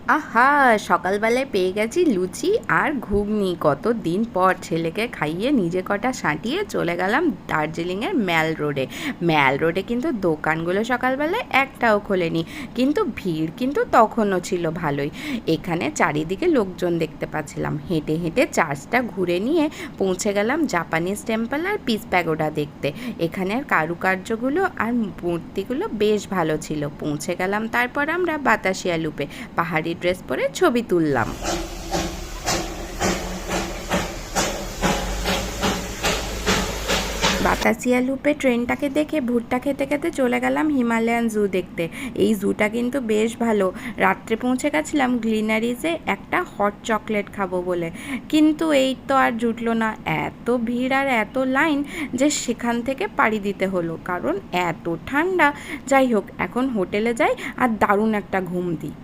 আহা! সকালবেলায় পেয়ে গেছি লুচি আর ঘুগনি। কতদিন পর ছেলেকে খাইয়ে নিজে কটা সাঁটিয়ে চলে গেলাম দার্জিলিংয়ের ম্যাল রোডে। ম্যাল রোডে কিন্তু দোকানগুলো সকালবেলায় একটাও খোলেনি, কিন্তু ভিড় কিন্তু তখনও ছিল ভালোই। এখানে চারিদিকে লোকজন দেখতে পাচ্ছিলাম। হেঁটে হেঁটে চার্চটা ঘুরে নিয়ে পৌঁছে গেলাম জাপানিজ টেম্পল আর পিস প্যাগোডা দেখতে। এখানের কারুকার্যগুলো আর মূর্তিগুলো বেশ ভালো ছিল। পৌঁছে গেলাম তারপর আমরা বাতাসিয়া লুপে। পাহাড়ি ড্রেস পরে ছবি তুললাম। বাতাসিয়া লুপে ট্রেনটাকে দেখে ভুট্টা খেতে খেতে চলে গেলাম হিমালয়ান জু দেখতে। এই জুটা কিন্তু বেশ ভালো। রাত্রে পৌঁছে গেছিলাম গ্লিনারিজে একটা হট চকলেট খাবো বলে, কিন্তু এই তো আর জুটলো না। এত ভিড় আর এত লাইন যে সেখান থেকে পাড়ি দিতে হলো, কারণ এত ঠান্ডা। যাই হোক, এখন হোটেলে যাই আর দারুণ একটা ঘুম দিই।